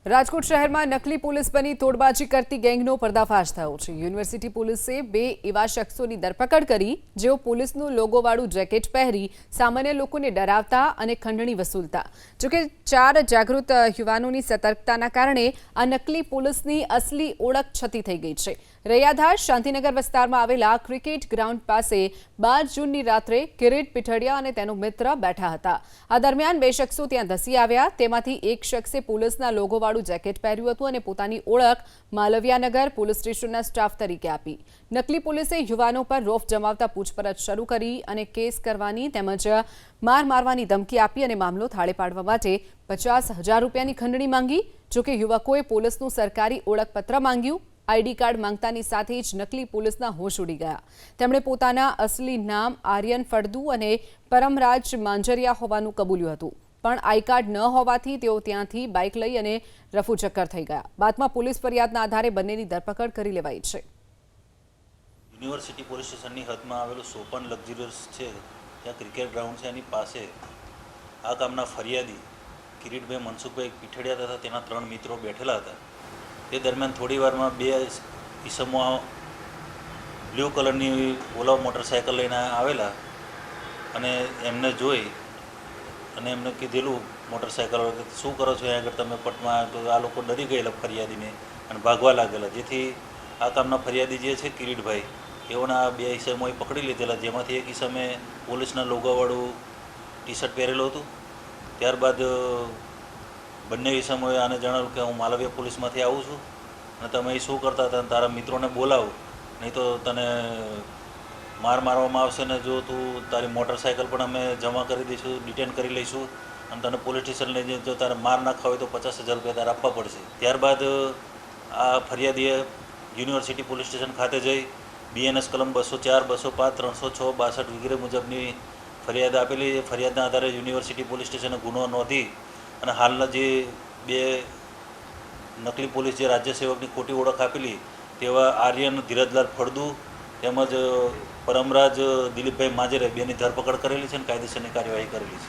રાજકોટ શહેરમાં નકલી પોલીસ બની તોડબાજી કરતી ગેંગનો પર્દાફાશ થયો છે। યુનિવર્સિટી પોલીસે બે એવા શખ્સોની ધરપકડ કરી જેઓ પોલીસનું લોગોવાળું જેકેટ પહેરી સામાન્ય લોકોને ડરાવતા અને ખંડણી વસૂલતા। જોકે 4 જાગૃત યુવાનોની સતર્કતાના કારણે આ નકલી પોલીસની અસલી ઓળખ છતી થઈ ગઈ છે। રૈયાધાર શાંતિનગર વિસ્તારમાં આવેલા ક્રિકેટ ગ્રાઉન્ડ પાસે 12 જૂનની રાત્રે કિરીટ પીઠડિયા અને તેનો મિત્ર બેઠા હતા। આ દરમિયાન બે શખ્સો ત્યાં ધસી આવ્યા। તેમાંથી એક શખ્સે પોલીસના લોગોવાળું જેકેટ પહેર્યું હતું અને પોતાની ઓળખ માલવિયાનગર પોલીસ સ્ટેશનના સ્ટાફ તરીકે આપી। નકલી પોલીસે યુવાનો પર રોફ જમાવતા પૂછપરછ શરૂ કરી અને કેસ કરવાની તેમજ માર મારવાની ધમકી આપી અને મામલો થાળે પાડવા માટે 50,000 રૂપિયાની ખંડણી માંગી। જોકે યુવકોએ પોલીસનું સરકારી ઓળખપત્ર માંગ્યું। આઈડી કાર્ડ માંગતાની સાથે જ નકલી પોલીસના હોશ ઉડી ગયા। તેમણે પોતાના અસલી નામ આર્યન ફળદુ અને પરમરાજ માંજરિયા હોવાનું કબૂલ્યું હતું, પણ આઈ કાર્ડ ન હોવાથી તેઓ ત્યાંથી બાઇક લઈ અને રફુચક્કર થઈ ગયા। બાદમાં પોલીસ ફરિયાદના આધારે બંનેની ધરપકડ કરી લેવાઈ છે। યુનિવર્સિટી પોલીસ સ્ટેશનની હદમાં આવેલું સોપન લક્ઝરીઝ છે, ત્યાં ક્રિકેટ ગ્રાઉન્ડ છે, એની પાસે આ ગામના ફરિયાદી કિરીટભાઈ મનસુખભાઈ પીઠડિયા તથા તેના 3 મિત્રો બેઠેલા હતા। તે દરમિયાન થોડી વારમાં બે ઈસમો બ્લુ કલરની ઓલા મોટરસાઇકલ લઈને આવેલા અને એમને જોઈ અને એમને કીધેલું મોટરસાઇકલ શું કરો છો અહીંયા આગળ તમે પટમાં? તો આ લોકો ડરી ગયેલા ફરિયાદીને અને ભાગવા લાગેલા, જેથી આ કામના ફરિયાદી જે છે કિરીટભાઈ એઓના બે ઈસમોએ પકડી લીધેલા, જેમાંથી એક ઈસમે પોલીસના લોગોવાળું ટી-શર્ટ પહેરેલું હતું। ત્યારબાદ બંને ઈસમોએ આને જણાવ્યું કે હું માલવિયા પોલીસમાંથી આવું છું અને તમે અહીં શું કરતા હતા, તારા મિત્રોને બોલાવ, નહીં તો તને મારવામાં આવશે ને જો તું તારી મોટરસાઇકલ પણ અમે જમા કરી દઈશું, ડિટેન કરી લઈશું અને તને પોલીસ સ્ટેશન લઈ જઈ જો તારે માર નાખવા હોય તો 50,000 રૂપિયા તારે આપવા પડશે। ત્યારબાદ આ ફરિયાદીએ યુનિવર્સિટી પોલીસ સ્ટેશન ખાતે જઈ BNS કલમ 204, 205, 306, 62 વગેરે મુજબની ફરિયાદ આપેલી। એ ફરિયાદના આધારે યુનિવર્સિટી પોલીસ સ્ટેશને ગુનો નોંધી અને હાલના જે બે નકલી પોલીસ જે રાજ્ય સેવકની ખોટી ઓળખ આપેલી તેવા આર્યન ધીરજલાલ ફળદુ તેમજ પરમરાજ દિલીપભાઈ માજરે બેની ધરપકડ કરેલી છે અને કાયદેસરની કાર્યવાહી કરેલી છે।